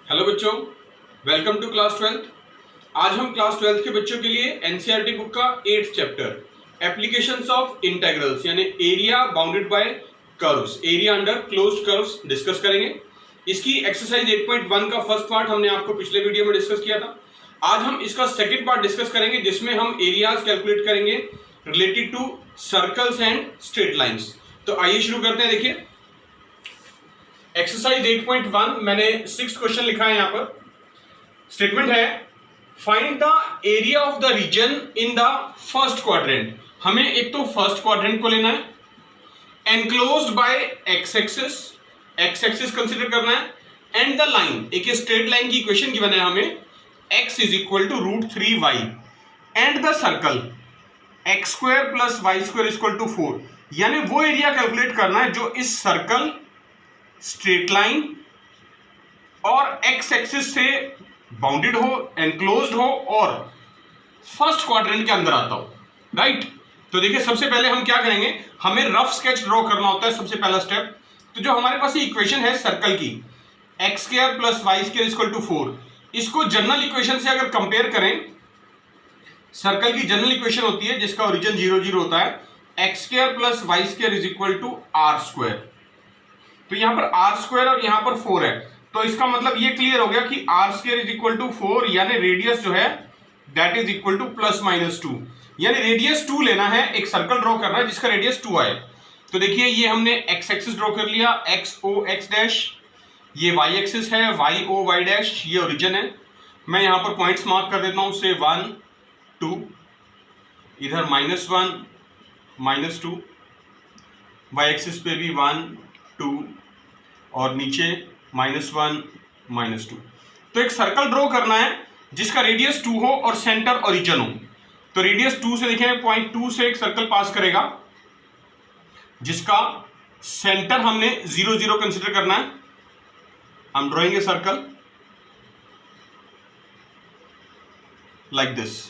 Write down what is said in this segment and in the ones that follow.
Hello बच्चों, welcome to class 12। आज हम क्लास 12 के बच्चों के लिए एनसीईआरटी बुक का 8th chapter applications of integrals यानी area bounded by curves, area under closed curves discuss करेंगे। इसकी एक्सरसाइज 8.1 का फर्स्ट पार्ट हमने आपको पिछले वीडियो में डिस्कस किया था। आज हम इसका सेकेंड पार्ट डिस्कस करेंगे जिसमें हम एरियाज कैलकुलेट करेंगे related to circles and straight lines. तो आइए शुरू करते हैं। देखिए एक्सरसाइज 8.1 मैंने 6th क्वेश्चन लिखा है। यहां पर स्टेटमेंट है find the area of the region in the first quadrant. हमें एक तो फर्स्ट क्वाड्रेंट को लेना है, enclosed by x axis consider करना है, एंड द लाइन, एक स्ट्रेट लाइन की इक्वेशन गिवन है हमें x is equal to √3y and the circle x² + y² = 4। यानी वो एरिया कैलकुलेट करना है जो इस सर्कल, स्ट्रेट लाइन और एक्स एक्सिस से बाउंडेड हो, एनक्लोज्ड हो और फर्स्ट क्वाड्रेंट के अंदर आता हो, राइट। तो देखिए सबसे पहले हम क्या करेंगे, हमें रफ स्केच ड्रॉ करना होता है सबसे पहला स्टेप। तो जो हमारे पास ये इक्वेशन है सर्कल की x² + y² = 4, इसको जनरल इक्वेशन से अगर कंपेयर करें, सर्कल की जनरल इक्वेशन होती है जिसका ओरिजिन 0 0 होता है, x² + y² = r²। तो यहां पर r² और यहां पर 4 है, तो इसका मतलब ये क्लियर हो गया कि r² = 4 यानी रेडियस जो है दैट इज इक्वल टू ±2, यानी रेडियस 2 लेना है। एक सर्कल ड्रॉ करना है जिसका रेडियस 2 आए। तो देखिए ये हमने x एक्सिस ड्रॉ कर लिया, x_o_x', ये y एक्सिस है, y_o_y', ये ओरिजिन है। मैं यहां पर पॉइंट्स मार्क कर देता हूं, से 1 2, इधर -1 -2, y एक्सिस पे भी 1 2 और नीचे -1 -2। तो एक सर्कल ड्रॉ करना है जिसका रेडियस 2 हो और सेंटर ओरिजिन हो। तो रेडियस 2 से देखें, पॉइंट 2 से एक सर्कल पास करेगा जिसका सेंटर हमने 0 0 कंसीडर करना है। हम drawing a circle like this.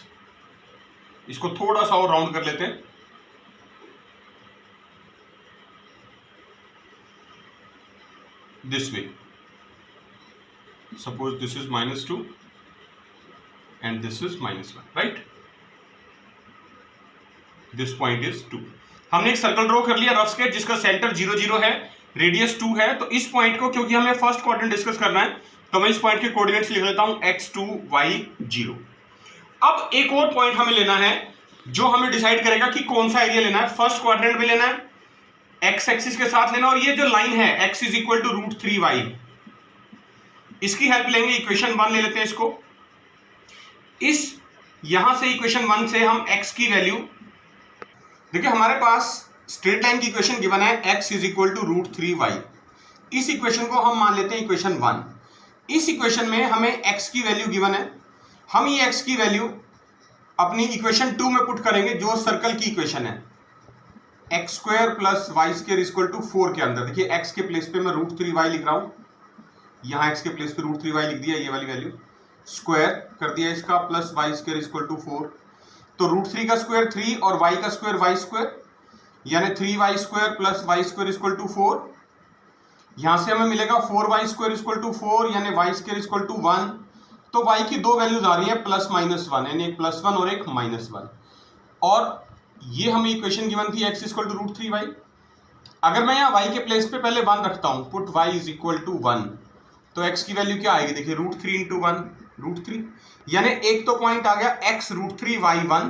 इसको थोड़ा सा और राउंड कर लेते हैं। This way, suppose this is -2 and this is -1, right? This point is 2। हमने एक सर्कल ड्रॉ कर लिया रफ स्केच जिसका सेंटर 0 0 है, रेडियस 2 है। तो इस पॉइंट को, क्योंकि हमें फर्स्ट क्वाड्रेंट डिस्कस करना है, तो मैं इस पॉइंट के कोऑर्डिनेट्स लिख लेता हूं x2 y0। अब एक और पॉइंट हमें लेना है जो हमें डिसाइड करेगा कि कौन सा एरिया लेना है। फर्स्ट क्वाड्रेंट में लेना है, एक्स एक्सिस के साथ लेना, और ये जो लाइन है x is equal to √3y, इसकी हेल्प लेंगे। इक्वेशन 1 ले लेते हैं इसको। इस यहां से इक्वेशन 1 से हम x की वैल्यू, देखिए हमारे पास स्ट्रेट लाइन की इक्वेशन गिवन है x is equal to √3y। इस इक्वेशन को हम मान लेते हैं इक्वेशन 1। इस इक्वेशन में हमें x की वैल्यू गिवन है। हम ये x की वैल्यू अपनी इक्वेशन 2 में पुट करेंगे जो सर्कल की इक्वेशन है, x² + y² = 4 के अंदर। देखिए x के प्लेस पे मैं √3y लिख रहा हूं, यहां x के प्लेस पे √3y लिख दिया, ये वाली वैल्यू स्क्वायर कर दिया इसका, प्लस y² = 4। तो √3 का स्क्वायर 3 और y का स्क्वायर y², यानी 3y² + y² = 4। यहां से हमें मिलेगा 4y² = 4 यानी y² = 1। तो y की दो वैल्यूज आ रही है +-1, यानी एक +1 और एक -1। और ये हमें इक्वेशन गिवन थी x इक्वल टू √3y। अगर मैं यहाँ y के प्लेस पे पहले 1 रखता हूँ, put y is equal to 1, तो x की वैल्यू क्या आएगी, देखिए √3 × 1 √3, यानी एक तो पॉइंट आ गया x √3y1,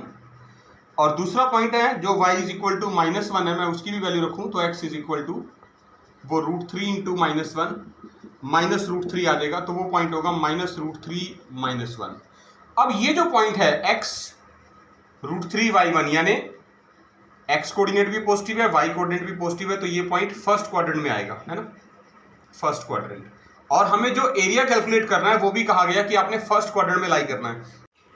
और दूसरा पॉइंट है जो y इज इक्वल टू -1 है, मैं उसकी भी वैल्यू रखूँ तो x इज इक्वल टू वो √3 × -1 -√3 आ जाएगा, तो वो पॉइंट होगा -√3 -1। अब ये जो पॉइंट है x √3y1 यानी x कोऑर्डिनेट भी पॉजिटिव है, y कोऑर्डिनेट भी पॉजिटिव है, तो ये पॉइंट फर्स्ट क्वाड्रेंट में आएगा, है ना, फर्स्ट क्वाड्रेंट। और हमें जो एरिया कैलकुलेट करना है वो भी कहा गया कि आपने फर्स्ट क्वाड्रेंट में लाई करना है।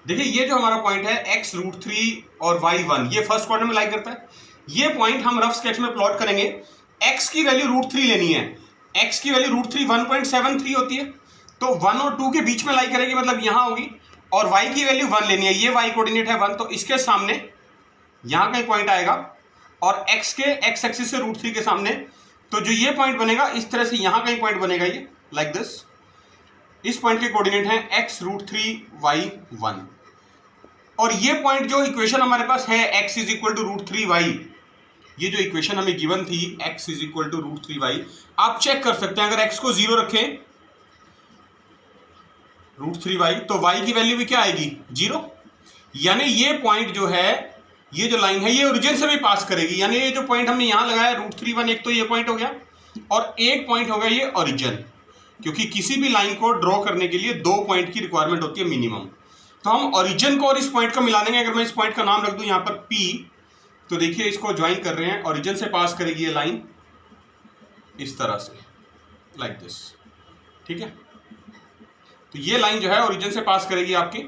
देखिए ये जो हमारा पॉइंट है x √3 और y1, ये फर्स्ट क्वाड्रेंट में लाई करता है। ये पॉइंट हम रफ स्केच में प्लॉट करेंगे। x की वैल्यू √3 लेनी है, x की वैल्यू √3 1.73 होती है, तो 1 और 2 के बीच में लाई करेगी, मतलब यहां होगी। और y की वैल्यू 1 लेनी है, ये y कोऑर्डिनेट है 1, तो इसके सामने यहां कहीं पॉइंट आएगा, और x के x एक्सिस से √3 के सामने, तो जो ये पॉइंट बनेगा इस तरह से यहां कहीं पॉइंट बनेगा, ये लाइक दिस। इस पॉइंट के कोऑर्डिनेट हैं x√3y1 और ये पॉइंट जो इक्वेशन हमारे पास है x is equal to √3y, ये जो इक्वेशन हमें गिवन थी x is equal to √3y, आप चेक कर सकते हैं अगर x को 0 रखें √3y तो y की वैल्यू भी क्या आएगी 0, यानी ये पॉइंट जो है, ये जो लाइन है ये ओरिजिन से भी पास करेगी, यानी ये जो पॉइंट हमने यहां लगाया √3.1, एक तो ये पॉइंट हो गया और एक पॉइंट हो गया ये ओरिजिन, क्योंकि किसी भी लाइन को ड्रॉ करने के लिए 2 पॉइंट की रिक्वायरमेंट होती है मिनिमम। तो हम ओरिजिन को और इस पॉइंट को मिला देंगे। अगर मैं इस पॉइंट का नाम रख दूं यहां पर P, तो देखिए इसको ज्वाइन कर रहे हैं, ओरिजिन से पास करेगी ये लाइन इस तरह से, लाइक दिस, ठीक है। तो ये लाइन जो है ओरिजिन से पास करेगी आपकी,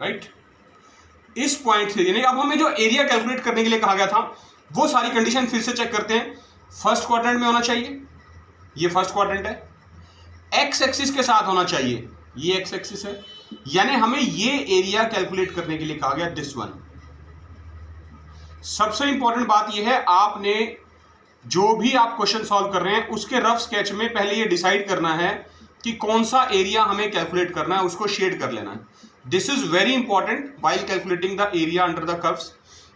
राइट, इस पॉइंट से। यानी अब हमें जो एरिया कैलकुलेट करने के लिए कहा गया था वो सारी कंडीशन फिर से चेक करते हैं। फर्स्ट क्वाड्रेंट में होना चाहिए, ये फर्स्ट क्वाड्रेंट है, एक्स एक्सिस के साथ होना चाहिए, ये एक्स एक्सिस है, यानी हमें ये एरिया कैलकुलेट करने के लिए कहा गया दिस वन। सबसे इंपॉर्टेंट बात यह है, आपने जो भी आप क्वेश्चन सॉल्व कर रहे हैं उसके रफ स्केच में पहले ये डिसाइड करना है कि कौन सा एरिया हमें कैलकुलेट करना है, उसको शेड कर लेना है। This is very important while calculating the area under the curves.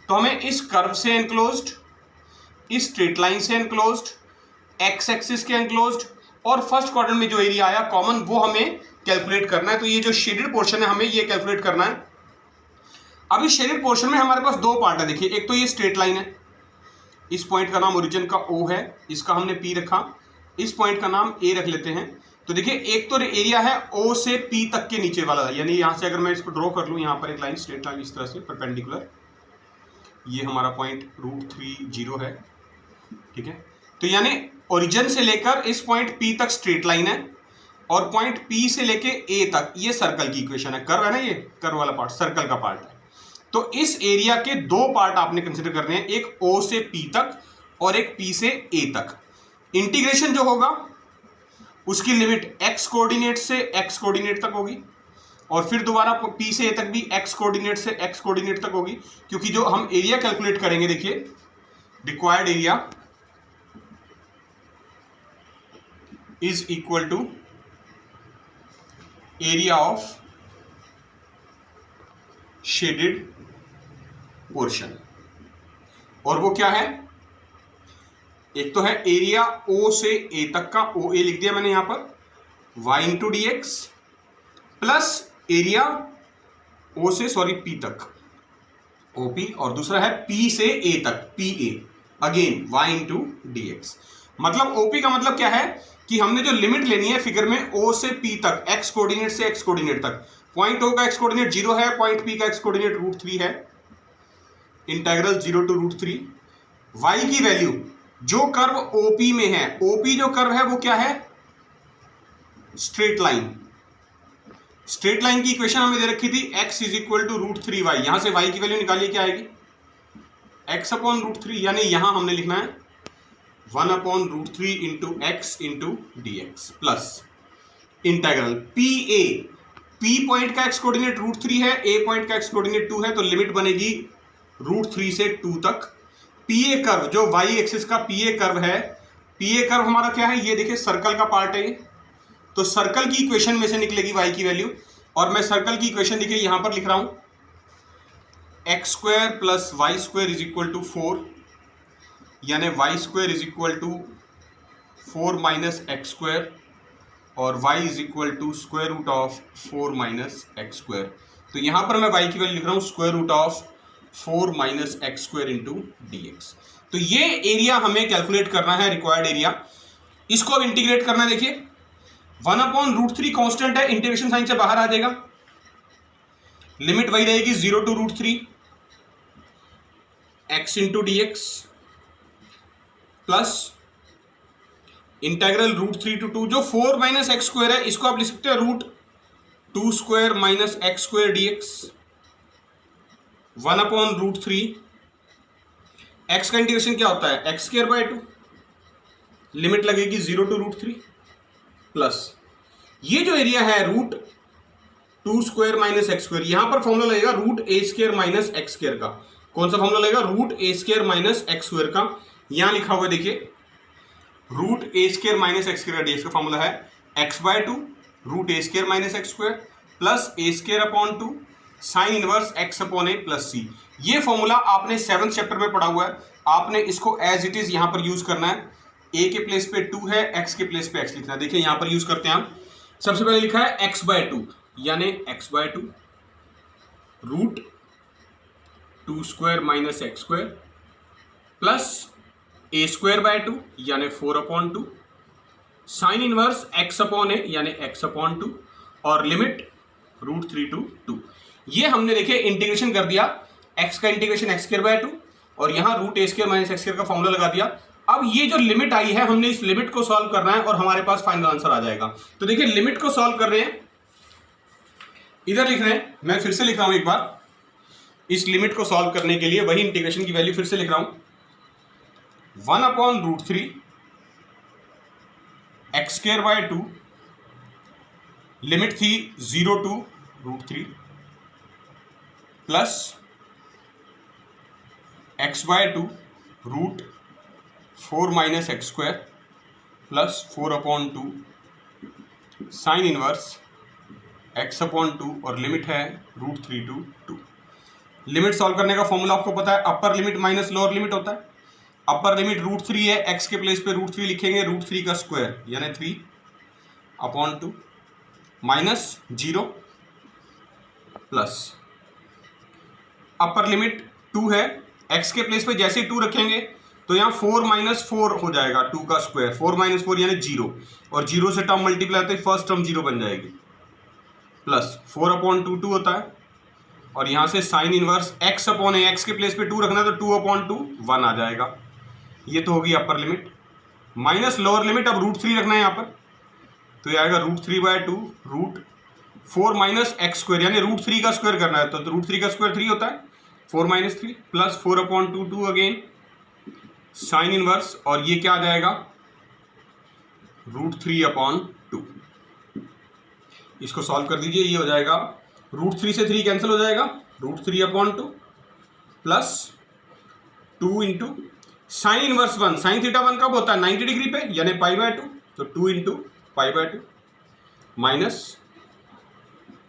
तो हमें इस कर्व से एनक्लोज्ड, इस स्ट्रेट लाइन से एनक्लोज्ड, एक्स एक्सिस के एनक्लोज्ड और फर्स्ट क्वाड्रेंट में जो एरिया आया कॉमन वो हमें कैलकुलेट करना है। तो ये जो शेडेड पोर्शन है हमें ये कैलकुलेट करना है। अब इस शेडेड पोर्शन में हमारे पास 2 पार्ट है, देखिए, एक तो ये स्ट्रेट लाइन है, इस पॉइंट का नाम ओरिजिन का O है, इसका हमने P रखा, इस पॉइंट का नाम A रख लेते हैं। तो देखिए एक तो एरिया है O से P तक के नीचे वाला, यानी यहां से अगर मैं इसको ड्रॉ कर लूं, यहां पर एक लाइन, स्ट्रेट लाइन इस तरह से परपेंडिकुलर, ये हमारा पॉइंट √3 है, ठीक है। तो यानी ओरिजिन से लेकर इस पॉइंट P तक स्ट्रेट लाइन है और पॉइंट P से लेके A तक ये सर्कल की इक्वेशन है, कर्व है ना, ये कर्व वाला पार्ट सर्कल का पार्ट है। तो इस एरिया के 2 पार्ट आपने कंसिडर करने हैं, एक O से P तक और एक P से A तक। इंटीग्रेशन जो होगा उसकी लिमिट x कोऑर्डिनेट से x कोऑर्डिनेट तक होगी और फिर दोबारा P से A तक भी x कोऑर्डिनेट से x कोऑर्डिनेट तक होगी, क्योंकि जो हम एरिया कैलकुलेट करेंगे, देखिए required area is equal to area of shaded portion, और वो क्या है, एक तो है एरिया O से A तक का, OA लिख दिया मैंने यहां पर, y into d x, plus area O से P तक OP, और दूसरा है P से A तक PA, again y into d x. मतलब OP का मतलब क्या है कि हमने जो लिमिट लेनी है फिगर में O से P तक, x कोऑर्डिनेट से x कोऑर्डिनेट तक, पॉइंट O का x कोऑर्डिनेट 0 है, पॉइंट P का x कोऑर्डिनेट √3 है, इंटीग्रल 0 टू √3, y की वैल्यू जो कर्व OP में है, OP जो कर्व है वो क्या है, स्ट्रेट लाइन। स्ट्रेट लाइन की इक्वेशन हमें दे रखी थी x is equal to √3y, यहां से y की वैल्यू निकालिए, क्या आएगी x अपॉन √3, यानी यहां हमने लिखना है 1 upon √3 into x into d x plus integral PA, P point का x कोऑर्डिनेट √3 है, A पॉइंट का x कोऑर्डिनेट 2 है, तो लिमिट बनेगी √3 से 2 तक। PA कर्व जो y एक्सिस का PA कर्व है, PA कर्व हमारा क्या है, ये देखिए सर्कल का पार्ट है ये, तो सर्कल की इक्वेशन में से निकलेगी y की वैल्यू, और मैं सर्कल की इक्वेशन देखिए यहां पर लिख रहा हूं, x² plus y² is equal to 4, यानी y² is equal to 4 minus x² और y is equal to square root of 4 minus x²। तो यहां पर मैं y की वैल्यू लिख रहा हूं square root of 4 minus x² into d x. तो ये एरिया हमें कैलकुलेट करना है, रिक्वायर्ड एरिया, इसको अब इंटीग्रेट करना है। देखिए 1 अपॉन √3 कांस्टेंट है, इंटीग्रेशन साइन से बाहर आ जाएगा, लिमिट वही रहेगी 0 to √3 x into d x plus integral √3 to 2, जो 4 माइनस x² है इसको आप लिख सकते हो √2² minus x² dx, 1 upon √3, x का इंटीग्रेशन क्या होता है x²/2, लिमिट लगेगी 0 टू √3 प्लस ये जो एरिया है √2² माइनस x², यहां पर फॉर्मूला लगेगा √a² माइनस x² का। कौन सा फॉर्मूला लगेगा, √a² माइनस x² का, यहां लिखा हुआ देखिए root A square minus X square dx का फॉर्मूला है x/2 root A square minus X square plus A square upon 2 sine inverse x upon A plus C. ये फॉर्मूला आपने 7th चैप्टर में पढ़ा हुआ है, आपने इसको एज इट इज यहां पर यूज करना है। a के प्लेस पे 2 है, x के प्लेस पे x लिखना है। देखिए यहां पर यूज करते हैं हम। सबसे पहले लिखा है x/2 यानी x/2 root 2 square minus x square plus a square by 2 यानी 4/2 sine inverse x upon a यानी x/2 और लिमिट रूट 3 to 2। ये हमने देखे इंटीग्रेशन कर दिया, x का इंटीग्रेशन x स्क्वायर बाय 2 और यहां रूट ए स्क्वायर माइनस एक्स स्क्वायर का फॉर्मूला लगा दिया। अब ये जो लिमिट आई है हमने इस लिमिट को सॉल्व करना है और हमारे पास फाइनल आंसर आ जाएगा। तो देखिए लिमिट को सॉल्व कर रहे हैं, इधर लिख रहे हैं, मैं फिर से लिख रहा हूं एक बार। इस लिमिट को सॉल्व करने के लिए वही इंटीग्रेशन की वैल्यू फिर से लिख रहा हूं 1/√3 एक्स स्क्वायर बाय 2 लिमिट थी 0 to √3 plus x/2 root 4 minus x square plus 4/2 sine inverse x/2 और लिमिट है √3 to 2। लिमिट सॉल्व करने का फॉर्मूला आपको पता है, upper limit minus lower limit होता है। अपर लिमिट √3 है, x के प्लेस पे √3 लिखेंगे, √3 का स्क्वायर यानी 3/2 माइनस 0 प्लस अपर लिमिट 2 है, x के प्लेस पे जैसे 2 रखेंगे तो यहाँ 4 - 4 हो जाएगा, 2 का स्क्वायर 4 - 4 यानी 0 और 0 से टर्म मल्टीप्लाई होते फर्स्ट टर्म 0 बन जाएगी प्लस 4/2 2 होता है और यहाँ से साइन इनवर्स x अपॉन ए, एक्स के प्लेस पे 2 रखना है तो 2/2 1 आ जाएगा। ये तो होगी upper limit minus lower limit. अब √3 रखना है यहाँ पर तो ये आएगा √3/2 रूट 4 माइनस एक्स स्क्वायर यानी √3 का स्क्वायर करना है तो √3 का स्क्वायर 3 होता है 4 - 3 प्लस 4/2 2 अगेन साइन इनवर्स और ये क्या आ जाएगा √3/2। इसको सॉल्व कर दीजिए, ये हो जाएगा √3 से 3 कैंसिल हो जाएगा √3/2 plus 2 into sine inverse 1 sine theta 1 कब होता है 90 डिग्री पे यानी π/2 तो 2 इंटू π/2 माइनस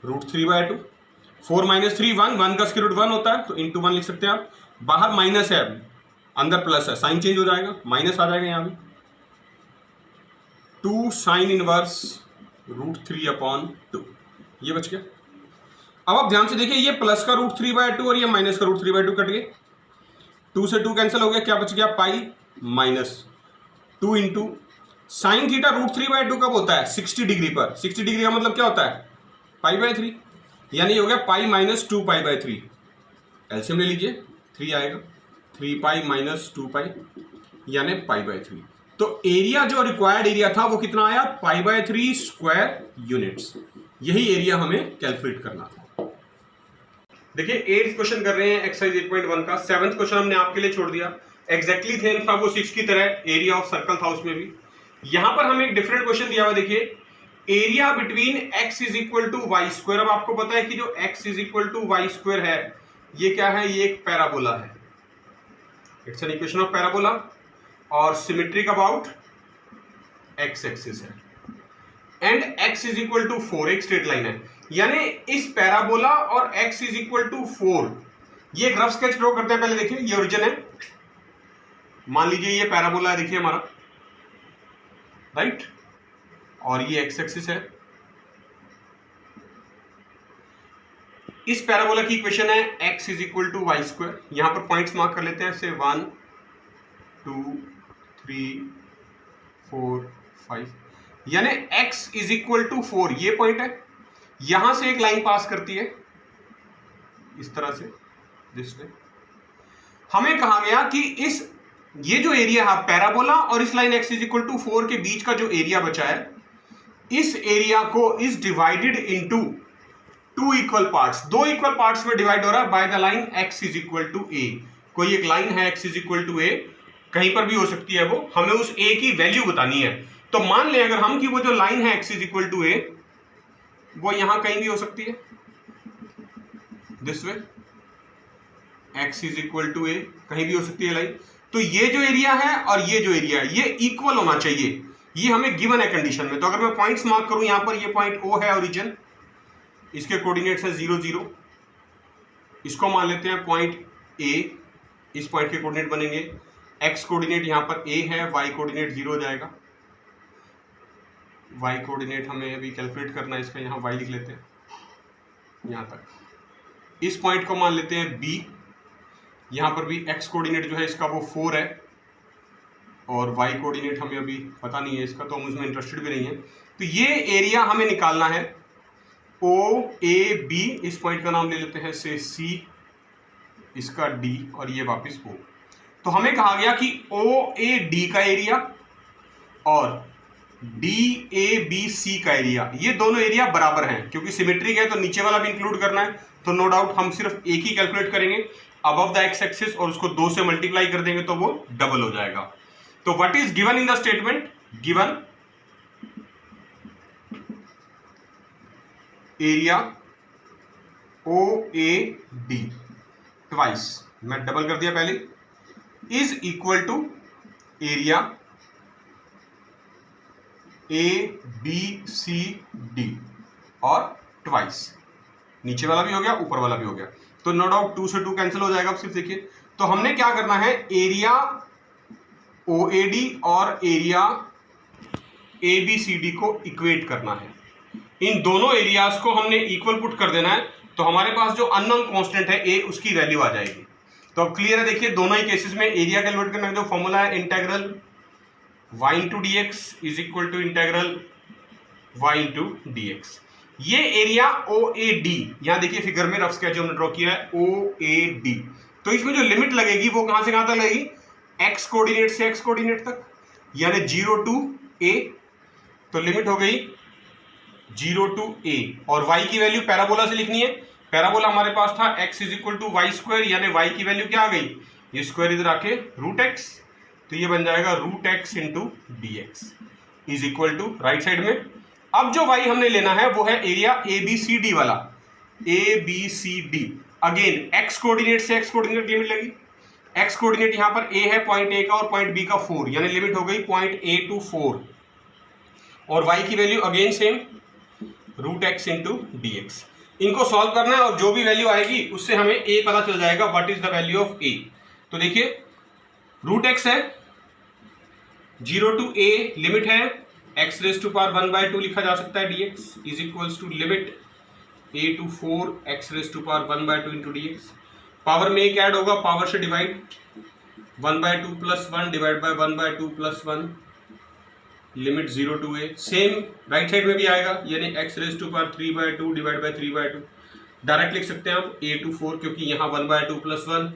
√3/2 4 - 3 1 का स्क्वायर रूट 1 होता है तो इंटू 1 लिख सकते हैं आप। बाहर माइनस है अंदर प्लस है, साइन चेंज हो जाएगा माइनस आ जाएगा यहाँ भी 2 साइन इनवर्स √3/2 ये बच गया। अब आप ध्यान से देखिए ये प्लस का √3/2 और ये माइनस का √3/2 कट गए, 2 से 2 कैंसिल हो गया, क्या बच गया pi minus 2 into sine theta √3/2 कब होता है 60 डिग्री पर। 60 डिग्री का मतलब क्या होता है π/3 यानी हो गया पाई माइनस 2π/3। एलसीएम ले लीजिए 3 आएगा 3π - 2π यानी π/3। तो एरिया जो रिक्वायर्ड एरिया था वो कितना आया π/3 स्क्वायर यूनिट्स। यही एरिया हमें कैलकुलेट करना था। देखिए 8th क्वेश्चन कर रहे हैं एक्सरसाइज 8.1 का। 7th क्वेश्चन हमने आपके लिए छोड़ दिया, एग्जैक्टली थेन था वो 6 की तरह एरिया ऑफ सर्कल था उसमें भी। यहां पर हमें एक डिफरेंट क्वेश्चन दिया हुआ, देखिए एरिया बिटवीन x = y²। अब आपको पता है कि जो x = y² है ये क्या है, ये एक पैराबोला है, it's an equation of parabola और सिमेट्रिक अबाउट x एक्सिस है एंड x = 4 एक स्ट्रेट लाइन है। यानी इस पैराबोला और x = 4 ये एक रफ स्केच ड्रॉ करते हैं। पहले देखिए ये ओरिजिन है, मान लीजिए ये पैराबोला है, देखिए हमारा राइट, और ये x एक्सिस है। इस पैराबोला की इक्वेशन है x = y²। यहां पर पॉइंट्स मार्क कर लेते हैं से 1 2 3 4 5 यानी x = 4 ये पॉइंट है। यहां से एक लाइन पास करती है इस तरह से, दिस वे। हमें कहा गया कि इस ये जो एरिया है पैराबोला और इस लाइन x = 4 के बीच का जो एरिया बचा है इस एरिया को is divided into 2 equal parts, 2 equal parts में डिवाइड हो रहा है by the line x = a। कोई एक लाइन है x = a, कहीं पर भी हो सकती है वो, हमें उस a की वैल्यू बतानी है। तो मान लें अगर हम कि वो जो लाइन है x = a वो यहां कहीं भी हो सकती है, दिस वे x = a कहीं भी हो सकती है लाइन। तो ये जो एरिया है और ये जो एरिया है ये इक्वल होना चाहिए, ये हमें गिवन है कंडीशन में। तो अगर मैं पॉइंट्स मार्क करूं यहां पर, ये पॉइंट O है ओरिजिन, इसके कोऑर्डिनेट्स है 0 0, इसको मान लेते हैं पॉइंट A, इस पॉइंट के कोऑर्डिनेट बनेंगे, x कोऑर्डिनेट यहां पर A है, y कोऑर्डिनेट 0 हो जाएगा, y कोऑर्डिनेट हमें अभी कैलकुलेट करना है, इसका यहां y लिख लेते हैं यहां तक। इस पॉइंट को मान लेते हैं B, यहां पर भी x कोऑर्डिनेट जो है इसका वो 4 है, और y कोऑर्डिनेट हमें अभी पता नहीं है इसका, तो हम उसमें इंटरेस्टेड भी नहीं है। तो ये एरिया हमें निकालना है OAB, इस पॉइंट का नाम ले लेते हैं से C, इसका D और ये वापस O। तो हमें कहा गया कि OAD का एरिया और DABC का एरिया, ये दोनों एरिया बराबर हैं, क्योंकि सिमेट्रिक है तो नीचे वाला भी इंक्लूड करना है, तो नो डाउट हम सिर्फ एक ही कैलकुलेट करेंगे अबव द एक्स एक्सिस और उसको 2 से मल्टीप्लाई कर देंगे तो वो डबल हो जाएगा। तो what is given in the statement? Given area OAD twice, मैं डबल कर दिया पहले, is equal to area ABCD और ट्वाइस, नीचे वाला भी हो गया ऊपर वाला भी हो गया, तो नो डाउट 2 से 2 कैंसिल हो जाएगा। अब सिर्फ देखिए, तो हमने क्या करना है, एरिया OAD और एरिया ABCD को इक्वेट करना है, इन दोनों एरियाज को हमने इक्वल पुट कर देना है, तो हमारे पास जो अननोन कांस्टेंट है A, उसकी वैल्यू आ जाएगी। तो अब क्लियर है, देखिए दोनों ही केसेस में एरिया कैलकुलेट करने का जो फॉर्मूला है, integral y into dx is equal to integral y into dx। ये एरिया OAD, यहां देखिए फिगर में रफ स्केच जो हमने ड्रॉ किया है OAD, तो इसमें जो लिमिट लगेगी वो कहां से कहां तक लगेगी, x कोऑर्डिनेट से x कोऑर्डिनेट तक, यानी 0 टू a, तो लिमिट हो गई 0 टू a, और y की वैल्यू पैराबोला से लिखनी है, पैराबोला हमारे पास था x is equal to y square, यानी y की वैल्यू क्या आ गई, ये स्क्वायर इधर आके रूट x, तो ये बन जाएगा root x into d x is equal to right side में। अब जो y हमने लेना है वो है एरिया ABCD वाला, ABCD, अगेन x कोऑर्डिनेट से x कोऑर्डिनेट लिमिट लगी, x कोऑर्डिनेट यहां पर a है पॉइंट A का और पॉइंट B का 4, यानी लिमिट हो गई पॉइंट A टू 4, और y की value again same root x into d x. इनको सॉल्व करना है और जो भी वैल्यू आएगी उससे हमें a पता चल जाएगा, what is the value of a। तो देखिए रूट x है 0 टू a, लिमिट है x रेज टू पावर 1/2 लिखा जा सकता है dx is equals to limit a to 4 x raise to power 1/2 into dx। Power में एक ऐड होगा, पावर से divide, 1/2 plus 1 divide by 1/2 plus 1, limit 0 to a, same right side में भी आएगा, यानी x raise to power 3/2 divide by 3/2, direct लिख सकते हैं आप a टू 4, क्योंकि यहाँ 1/2 प्लस 1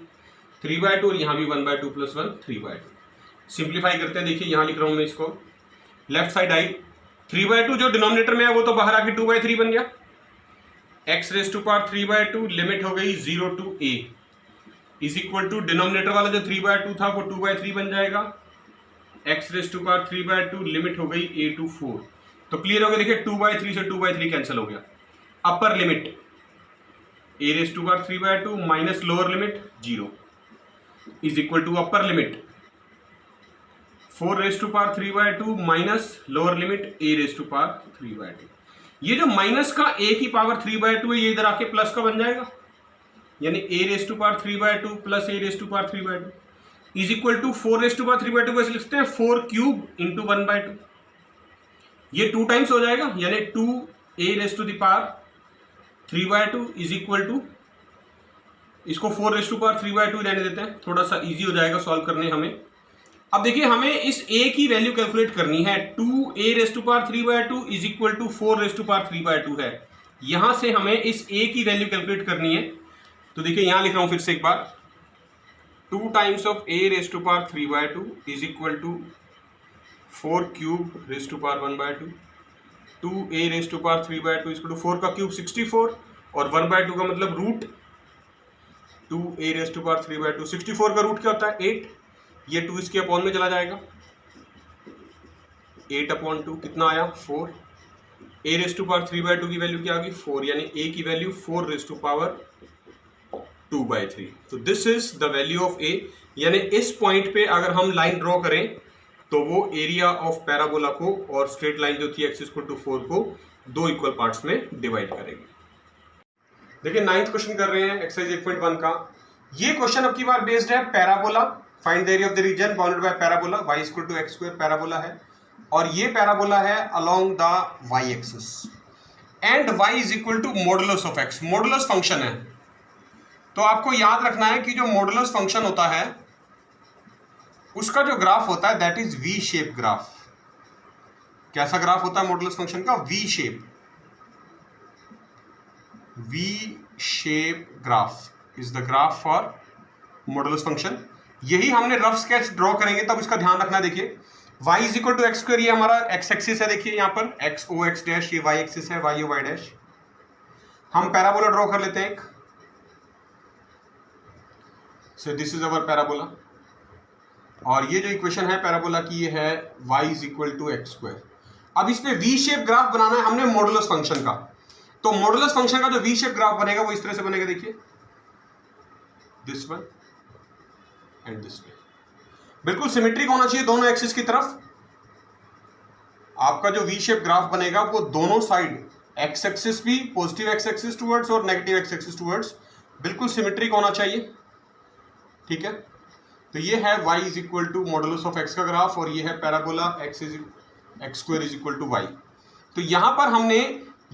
3/2 और यहाँ भी 1/2 प्लस 1 3/2। सिंप्लीफाई करते हैं, देखिए यहाँ लिख रहा हूँ मैं इसको, लेफ्ट साइड आई 3/2 जो डिनोमिनेटर में है वो तो बाहर आके 2/3 बन गया, x raise to power 3/2 limit हो गई 0 to a is equal to denominator वाला जो 3/2 था वो 2/3 बन जाएगा, x raise to power 3/2 limit हो गई a टू 4। तो क्लियर हो गया, देखिए 2/3 से 2/3 कैंसिल हो गया। Upper limit a raise to power 3/2 minus lower limit 0 is equal to upper limit 4 raise to power 3/2 minus lower limit a raise to power 3/2। ये जो माइनस का a की पावर 3/2 है, ये इधर आके प्लस का बन जाएगा, यानी a raise to power 3/2 plus a raise to power 3/2 is equal to 4 raise to power 3/2 कैसे लिखते हैं, 4 क्यूब इंटू 1/2, ये 2 टाइम्स हो जाएगा, यानी 2a raise to the power 3/2 is equal to, इसको 4 रेज टू पावर 3/2 रहने देते हैं, थोड़ा सा इजी हो जाएगा सॉल्व करने हमें। अब देखिए हमें इस a की वैल्यू कैलकुलेट करनी है, 2a raise to power 3/2 is equal to 4 raise to power 3/2 है, यहां से हमें इस a की वैल्यू कैलकुलेट करनी है। तो देखिए यहां लिख रहा हूं फिर से एक बार, 2 times of a raise to power 3/2 is equal to 4 cube raise to power 1/2, 2a raise to power 3/2 is equal to 4 का क्यूब 64 और 1/2 का मतलब root 2a raise to power 3/2, 64 का रूट क्या होता है 8, ये 2 इसके अपॉन में चला जाएगा, 8/2 कितना आया 4, a रेज टू पावर 3/2 की वैल्यू क्या आ गई 4, यानी a की वैल्यू 4 रेज टू पावर 2/3। तो this is the value of a। यानी इस पॉइंट पे अगर हम लाइन ड्रॉ करें तो वो एरिया ऑफ पैराबोला को और स्ट्रेट लाइन जो थी x=4 को दो इक्वल पार्ट्स में डिवाइड करेंगे। देखिए 9th क्वेश्चन कर रहे हैं एक्सरसाइज 8.1 का। ये क्वेश्चन अब की बार बेस्ड है parabola, find the area of the reason bounded by parabola y=x² parabola है और ये पैराबोला है along the y axis and y modulus of x, modulus function है। तो आपको याद रखना है कि जो मॉडुलस फंक्शन होता है उसका जो ग्राफ होता है that is V shape graph. कैसा ग्राफ होता है मॉडुलस फंक्शन का? V shape graph is the graph for modulus function. यही हमने रफ स्केच ड्रॉ करेंगे तब इसका ध्यान रखना। देखिए y=x², ये हमारा x एक्सिस है। देखिए यहाँ पर x o x डैश, ये y एक्सिस है, y o y डैश। हम पैराबोला ड्रॉ कर लेते हैं एक। So this is our parabola और ये जो इक्वेशन है पैराबोला की ये है y=x²। अब इस पे वी शेप ग्राफ बनाना है हमने मॉडुलस फंक्शन का। तो मॉडुलस फंक्शन का जो वी शेप ग्राफ बनेगा वो इस तरह से बनेगा। देखिए this one and this one, बिल्कुल सिमेट्रिक होना चाहिए दोनों एक्सिस की तरफ। आपका जो वी शेप ग्राफ बनेगा वो दोनों साइड एक्स एक्सिस भी, पॉजिटिव एक्स एक्सिस टुवर्ड्स और नेगेटिव एक्स एक्सिस टुवर्ड्स बिल्कुल सिमेट्रिक होना चाहिए। ठीक है, तो ये है y मॉडुलस ऑफ x का ग्राफ और ये है पैराबोला x² y। तो यहां पर हमने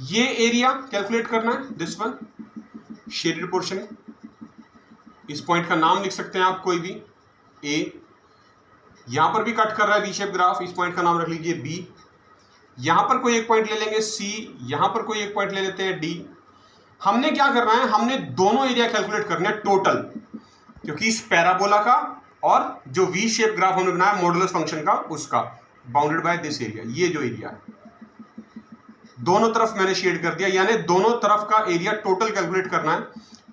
ये एरिया कैलकुलेट करना है, दिस वन शेडेड पोर्शन। इस पॉइंट का नाम लिख सकते हैं आप कोई भी, a। यहां पर भी कट कर रहा है वी शेप ग्राफ, इस पॉइंट का नाम रख लीजिए b। यहां पर कोई एक पॉइंट ले लेंगे c, यहां पर कोई एक पॉइंट ले लेते हैं d। हमने क्या करना है, हमने दोनों एरिया कैलकुलेट करना है टोटल, क्योंकि इस पैराबोला का और जो वी शेप ग्राफ हमने बनाया मॉडुलस फंक्शन का उसका, बाउंडेड बाय दिस एरिया। ये जो एरिया है दोनों तरफ मैंने शेड कर दिया, यानी दोनों तरफ का एरिया टोटल कैलकुलेट करना है।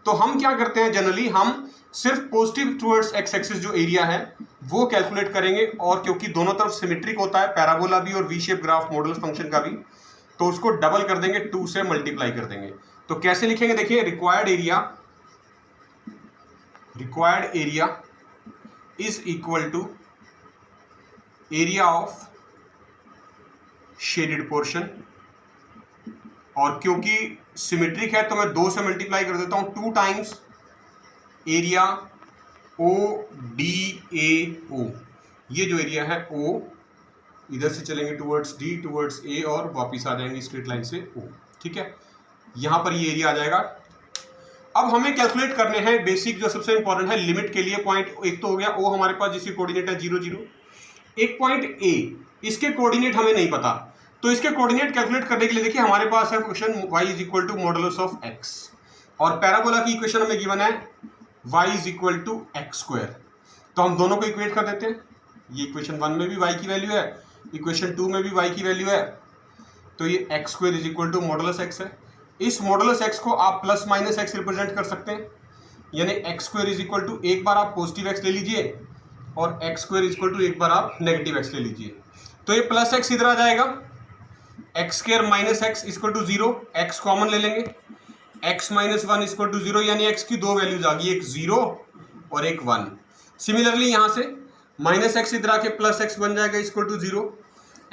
तो हम क्या करते हैं जनरली, हम सिर्फ पॉजिटिव टुवर्ड्स एक्स एक्सिस जो एरिया है वो कैलकुलेट करेंगे, और क्योंकि दोनों तरफ सिमेट्रिक होता है पैराबोला भी और V shape graph modulus function का भी, तो उसको डबल कर देंगे, 2 से मल्टीप्लाई कर देंगे। तो कैसे लिखेंगे, देखिए required area is equal to area of shaded portion, और क्योंकि सिमेट्रिक है तो मैं 2 से मल्टीप्लाई कर देता हूं, 2 टाइम्स एरिया ODAO। ये जो एरिया है O, इधर से चलेंगे टुवर्ड्स D टुवर्ड्स A और वापिस आ जाएंगे स्ट्रेट लाइन से O। ठीक है, यहां पर ये एरिया आ जाएगा। अब हमें कैलकुलेट करने हैं बेसिक जो सबसे इंपॉर्टेंट है लिमिट के लिए पॉइंट। एक तो हो गया O हमारे पास जिसकी कोऑर्डिनेट है 0 0। एक पॉइंट A, इसके कोऑर्डिनेट हमें नहीं पता, तो इसके कोऑर्डिनेट कैलकुलेट करने के लिए देखिए हमारे पास है question y modulus of x, और पैराबोला की इक्वेशन हमें गिवन है y=x²। तो हम दोनों को इक्वेट कर देते हैं। ये इक्वेशन 1 में भी y की वैल्यू है, इक्वेशन 2 में भी y की वैल्यू है, तो ये x² मॉडुलस x है। इस मॉडुलस x को आप प्लस माइनस x रिप्रेजेंट कर सकते हैं, यानी x² एक बार आप पॉजिटिव x ले लीजिए और x² एक बार आप नेगेटिव x ले लीजिए। तो ये प्लस x इधर आ जाएगा, x² minus x = 0, x common ले लेंगे, x - 1 = 0, यानी x की 2 वैल्यूज आ गई, एक 0 और एक 1। सिमिलरली यहाँ से माइनस x इधर आके प्लस x बन जाएगा = 0,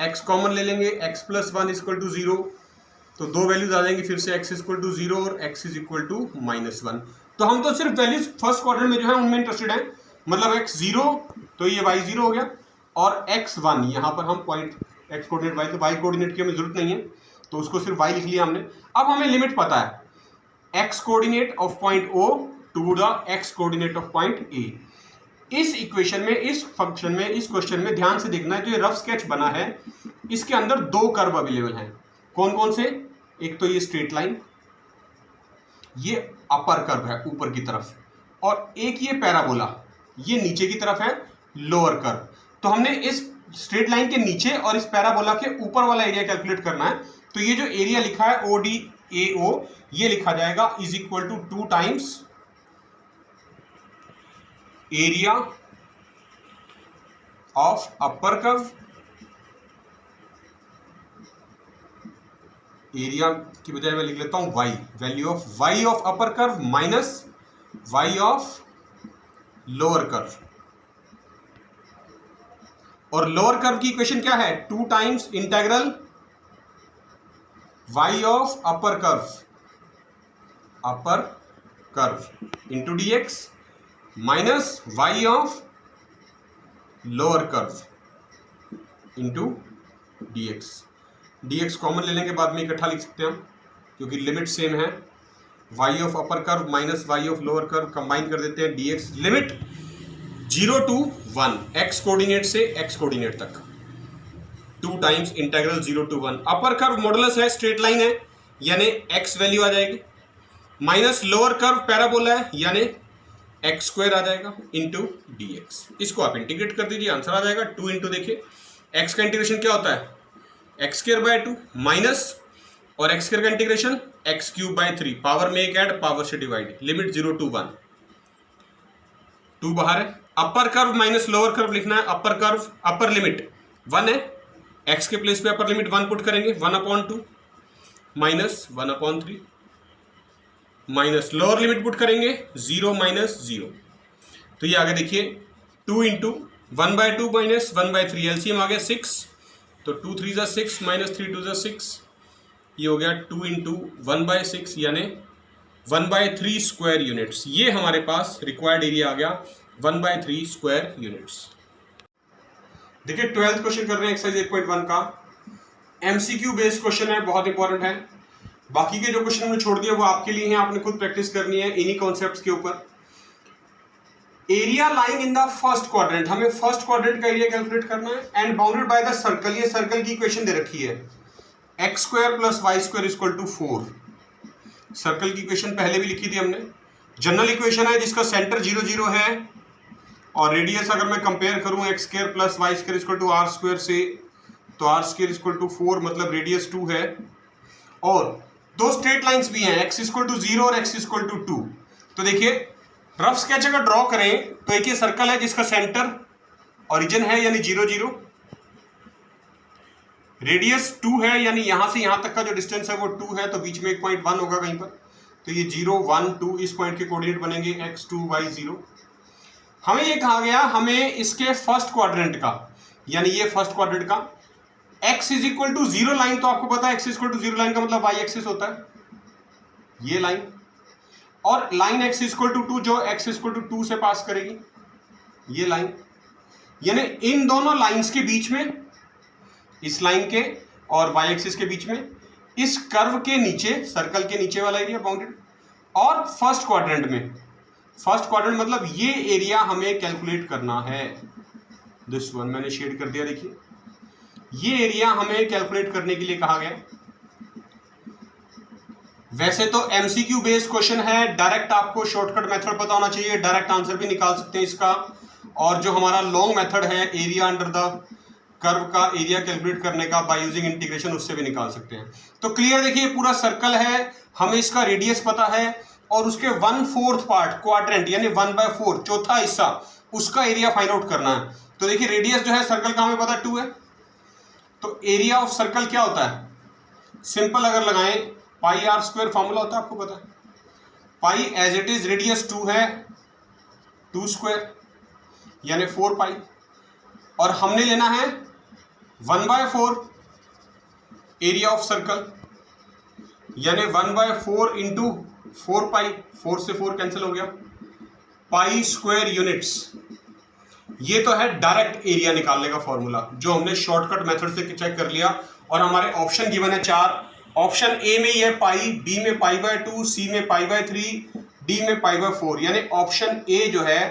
x कॉमन ले लेंगे, x + 1 = 0, तो 2 वैल्यूज आ जाएंगी फिर से, x = 0 और x = -1। तो हम तो सिर्फ वैल्यूज फर्स्ट क्वाड्रेंट में जो है उनमें इंटरेस्टेड हैं, मतलब x 0 तो ये y 0 हो गया, और x 1 यहाँ पर हम पॉइंट x कोऑर्डिनेट y, तो y कोऑर्डिनेट की हमें जरूरत नहीं है तो उसको सिर्फ y लिख लिया हमने। अब हमें लिमिट पता है, x coordinate of point O to the x coordinate of point A। इस इक्वेशन में, इस फंक्शन में, इस क्वेश्चन में ध्यान से देखना है, जो रफ स्केच बना है इसके अंदर 2 कर्व अवेलेबल हैं। कौन कौन से? एक तो ये स्ट्रेट लाइन, ये अपर कर्व है ऊपर की तरफ, और एक ये पैराबोला, ये नीचे की तरफ है लोअर कर्व। तो हमने इस स्ट्रेट लाइन के नीचे और इस पैराबोला के ऊपर वाला एरिया कैलकुलेट करना है। तो ये जो एरिया लिखा है ODAO, ये लिखा जाएगा = 2 times area of upper curve, area की बजाय मैं लिख लेता हूं y, value of y of upper curve minus y of lower curve. और लोअर कर्व की इक्वेशन क्या है, 2 times integral y of upper curve into dx minus y of lower curve into dx common लेने के बाद में इकट्ठा लिख सकते हैं हम, क्योंकि लिमिट सेम है। y of upper curve minus y of lower curve combine कर देते हैं, dx limit 0 to 1 x coordinate से x कोऑर्डिनेट तक, 2 times integral 0 to 1। Upper curve modulus है, स्ट्रेट लाइन है, यानी x वैल्यू आ जाएगी, माइनस लोअर कर्व पैराबोला है यानी एक्स स्क्वायर आ जाएगा इंटू dx। इसको आप इंटीग्रेट कर दीजिए, आंसर आ जाएगा 2 इंटू, देखिए x का इंटीग्रेशन क्या होता है, एक्स स्क्वायर बाय 2 माइनस और एक्स स्क्वायर का integration x cube by 3, power में एक ऐड, पावर से डिवाइड, लिमिट 0 to 1, 2 बाहर है। Upper curve minus lower curve लिखना है, अपर कर्व अपर लिमिट 1 है, x के प्लेस पे अपर लिमिट 1 पुट करेंगे, 1/2 minus 1/3 minus lower limit put करेंगे 0 माइनस 0, तो ये आगे देखिए 2 इंटू 1/2 माइनस 1/3, एलसीएम आ गया 6, तो 2 3 ज़ा 6 माइनस 3 2 ज़ा 6, ये हो गया 2 इंटू 1/6 यानी 1/3 स्क्वायर यूनिट्स। ये हमारे पास रिक्वायर्ड एरिया आ गया 1/3 स्क्वायर यूनिट्स। देखिए 12th क्वेश्चन कर रहे हैं एक्सरसाइज 8.1 का, एमसीक्यू बेस्ड क्वेश्चन है, बहुत इंपॉर्टेंट है। बाकी के जो क्वेश्चन हमने छोड़ दिए वो आपके लिए हैं, आपने खुद प्रैक्टिस करनी है इन्हीं कॉन्सेप्ट्स के ऊपर। Area lying in the first quadrant, हमें फर्स्ट क्वाड्रेंट का एरिया कैलकुलेट करना है, and bounded by the circle, ये सर्कल की इक्वेशन दे रखी है x square plus y square equal to 4। Circle की इक्वेशन पहले भी लिखी थी हमने, जनरल इक्वेशन है जिसका सेंटर 0 0 है, और रेडियस अगर मैं कंपेयर करूं x square plus y square equal to r square से, तो आर स्क्वायर इक्वल टू 4 मतलब रेडियस 2 है, और दो स्ट्रेट लाइंस भी हैं, x इक्वल टू 0 और x इक्वल टू 2। तो देखिए रफ स्केच अगर ड्रॉ करें तो एक ये सर्कल है जिसका सेंटर ओरिजिन है यानी 0 0, रेडियस 2 है यानी यहां से यहां तक का जो डिस्टेंस है वो 2 है, तो बीच में एक पॉइंट 1 होगा कहीं पर, तो ये 0 1 2 इस पॉइंट के कोऑर्डिनेट बनेंगे x 2 y 0। हमें ये कहा गया हमें इसके फर्स्ट क्वाड्रेंट का, यानी ये फर्स्ट क्वाड्रेंट का x is equal to 0 line, तो आपको पता है x इक्वल टू 0 लाइन का मतलब y एक्सिस होता है, ये लाइन, और लाइन x इक्वल टू 2 जो x इक्वल टू 2 से पास करेगी, ये लाइन, यानी इन दोनों लाइंस के बीच में, इस लाइन के और y एक्सिस के बीच में, इस कर्व के नीचे, सर्कल के नीचे वाला एरिया बाउंडेड, और फर्स्ट क्वाड्रेंट में, फर्स्ट क्वाड्रेंट मतलब ये एरिया हमें कैलकुलेट करना है, दिस वन मैंने शेड कर दिया, देखिए ये एरिया हमें कैलकुलेट करने के लिए कहा गया। वैसे तो एमसीक्यू बेस्ड क्वेश्चन है, डायरेक्ट आपको शॉर्टकट मेथड पता होना चाहिए, डायरेक्ट आंसर भी निकाल सकते हैं इसका, और जो हमारा लॉन्ग मेथड है एरिया अंडर द कर्व का एरिया कैलकुलेट करने का बाय यूजिंग इंटीग्रेशन, उससे भी निकाल सकते हैं। तो क्लियर देखिए पूरा सर्कल है, हमें इसका रेडियस पता है, और उसके 1/4 पार्ट क्वाड्रेंट यानी 1/4 चौथा हिस्सा, उसका एरिया फाइंड आउट करना है। तो देखिए रेडियस जो है सर्कल का हमें पता 2 है, तो एरिया ऑफ सर्कल क्या होता है, सिंपल अगर लगाएं पाई आर स्क्वायर फॉर्मूला होता है, आपको पता है, पाई एज इट इज रेडियस 2 है, 2 स्क्वायर यानी 4 पाई, और हमने लेना है 1/4 एरिया ऑफ सर्कल यानी 1/4 इंटू 4 पाई, 4 से 4 कैंसिल हो गया, पाई स्क्वायर यूनिट्स। ये तो है डायरेक्ट एरिया निकालने का फॉर्मूला जो हमने शॉर्टकट मेथड से चेक कर लिया, और हमारे ऑप्शन गिवन है 4, ऑप्शन ए में ये पाई, बी में π/2, सी में π/3, डी में π/4, यानी ऑप्शन ए जो है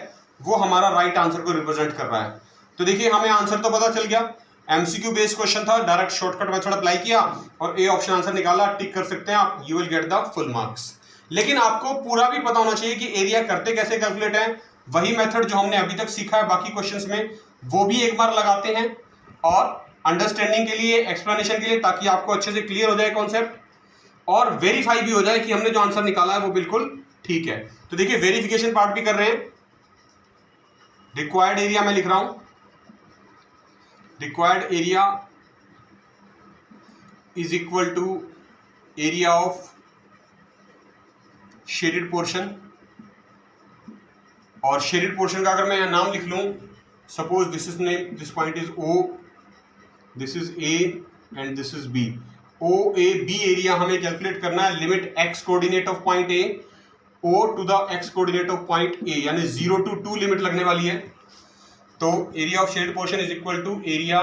वो हमारा राइट आंसर को रिप्रेजेंट कर रहा है। तो देखिए हमें आंसर तो पता चल गया, एमसीक्यू बेस्ड क्वेश्चन था, डायरेक्ट शॉर्टकट मेथड अप्लाई किया और ए ऑप्शन आंसर निकाला, टिक कर सकते हैं आप, you will get the full marks. लेकिन आपको पूरा भी पता होना चाहिए कि एरिया करते कैसे कैलकुलेट है, वही मेथड जो हमने अभी तक सीखा है बाकी क्वेश्चंस में, वो भी एक बार लगाते हैं, और अंडरस्टैंडिंग के लिए, एक्सप्लेनेशन के लिए, ताकि आपको अच्छे से क्लियर हो जाए कॉन्सेप्ट, और वेरीफाई भी हो जाए कि हमने जो आंसर निकाला है वो बिल्कुल ठीक है। तो देखिए वेरिफिकेशन पार्ट भी कर रहे हैं, रिक्वायर्ड एरिया मैं लिख रहा हूं, required area is equal to area of shaded portion, और शेडेड पोर्शन का अगर मैं नाम लिख लूं suppose this is name, this point is O, this is A and this is B। OAB area हमें कैलकुलेट करना है limit x coordinate of point A O to the x coordinate of point A, यानी 0 to 2 limit लगने वाली है। तो area of shade portion is equal to area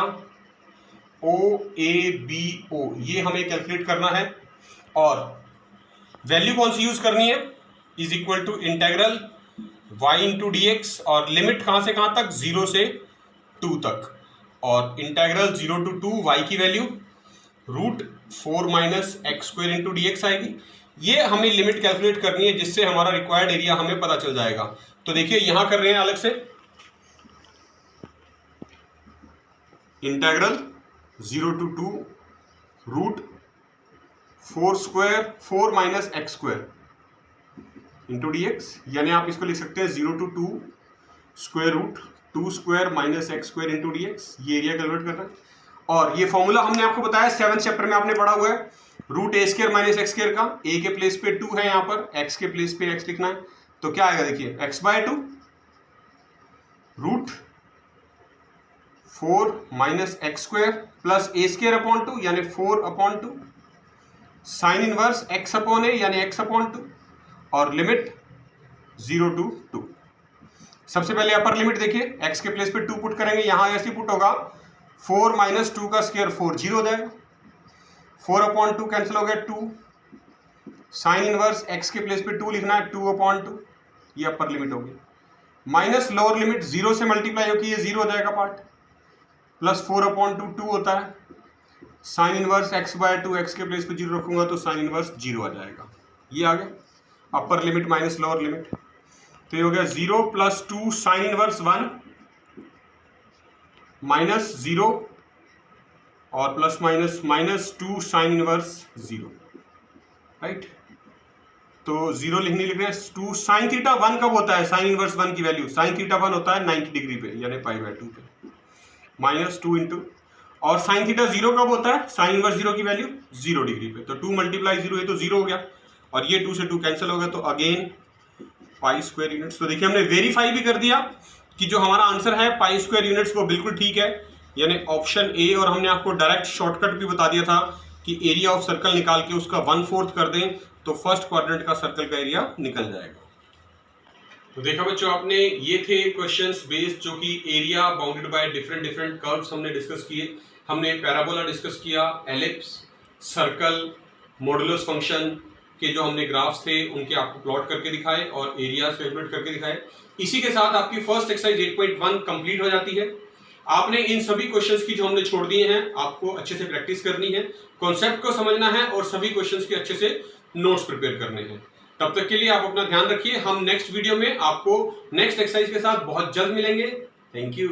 OABO, ये हमें कैलकुलेट करना है। और वैल्यू कौन सी यूज करनी है, is equal to integral y into dx, और लिमिट कहां से कहां तक, 0 से 2 तक, और इंटेग्रल 0 to 2 y की value √4 minus x square into dx आएगी। ये हमें लिमिट कैलकुलेट करनी है जिससे हमारा रिक्वायर्ड एरिया हमें पता चल जाएगा। तो देखिए यहां कर रहे हैं अलग से, integral 0 to 2 √4 minus x square into dx, यानी आप इसको लिख सकते हैं 0 to 2 square root 2 square minus x square into dx। ये एरिया कैलकुलेट कर रहा है। और ये फॉर्मूला हमने आपको बताया 7th चैप्टर में आपने पढ़ा हुआ है, √a² माइनस एक्स स्क्वायर का। a के प्लेस पे 2 है, यहाँ पर x के प्लेस पे x लिखना है, तो क्या आएगा देखिए x/2 √4 minus x square plus a²/2 यानी 4/2 साइन इनवर्स x/a यानी x/2 और लिमिट 0 to 2। सबसे पहले अपर लिमिट देखिए, x के प्लेस पे 2 पुट करेंगे, यहां ऐसे पुट होगा 4 माइनस 2 का स्क्वायर 4, 0 हो जाएगा, 4/2 कैंसिल हो गया 2, साइन इनवर्स x के प्लेस पे 2 लिखना है 2/2, ये अपर लिमिट होगी, माइनस लोअर लिमिट 0 से मल्टीप्लाई होगी, ये 0 हो जाएगा पार्ट, प्लस 4/2 2 होता है, साइन इनवर्स x/2, x के प्लेस पे 0 रखूंगा तो साइन इनवर्स 0 आ जाएगा। ये आ गया upper limit minus lower limit, तो ये हो गया 0 प्लस 2 साइन इनवर्स 1 माइनस 0 और plus minus minus 2 sine inverse 0, right. तो 0 लिख रहे हैं, 2 साइन थीटा 1 कब होता है, साइन इनवर्स 1 की वैल्यू, साइन थीटा 1 होता है 90 डिग्री पे यानी π/2 पे, माइनस 2 इंटू, और साइन थीटा 0 कब होता है, साइन इनवर्स 0 की वैल्यू 0 डिग्री पे, तो 2 × 0 है तो 0 हो गया, और ये 2 से 2 कैंसिल हो गया, तो अगेन π² यूनिट्स। तो देखिए हमने वेरीफाई भी कर दिया कि जो हमारा आंसर है π² यूनिट्स वो बिल्कुल ठीक है, यानी ऑप्शन ए। और हमने आपको डायरेक्ट शॉर्टकट भी बता दिया था कि एरिया ऑफ सर्कल निकाल के उसका 1/4 कर दें तो फर्स्ट क्वाड्रेंट का सर्कल का एरिया निकल जाएगा। तो देखा बच्चों आपने, ये थे क्वेश्चंस बेस्ड जो कि area bounded by different curves हमने डिस्कस किए। हमने पैराबोला डिस्कस किया, एलिप्स, सर्कल, मॉडुलस फंक्शन के जो हमने ग्राफ्स थे उनके आपको प्लॉट करके दिखाए और एरियाज कैलकुलेट करके दिखाए। इसी के साथ आपकी फर्स्ट एक्सरसाइज 8.1 कंप्लीट हो जाती है। आपने इन सभी क्वेश्चंस की जो हमने छोड़ दिए हैं आपको अच्छे से प्रैक्टिस करनी है, कॉन्सेप्ट को समझना है और सभी क्वेश्चंस के अच्छे से नोट्स प्रिपेयर करने हैं। तब तक के लिए आप अपना ध्यान रखिए। हम नेक्स्ट वीडियो में आपको नेक्स्ट एक्सरसाइज के साथ बहुत जल्द मिलेंगे। Thank you.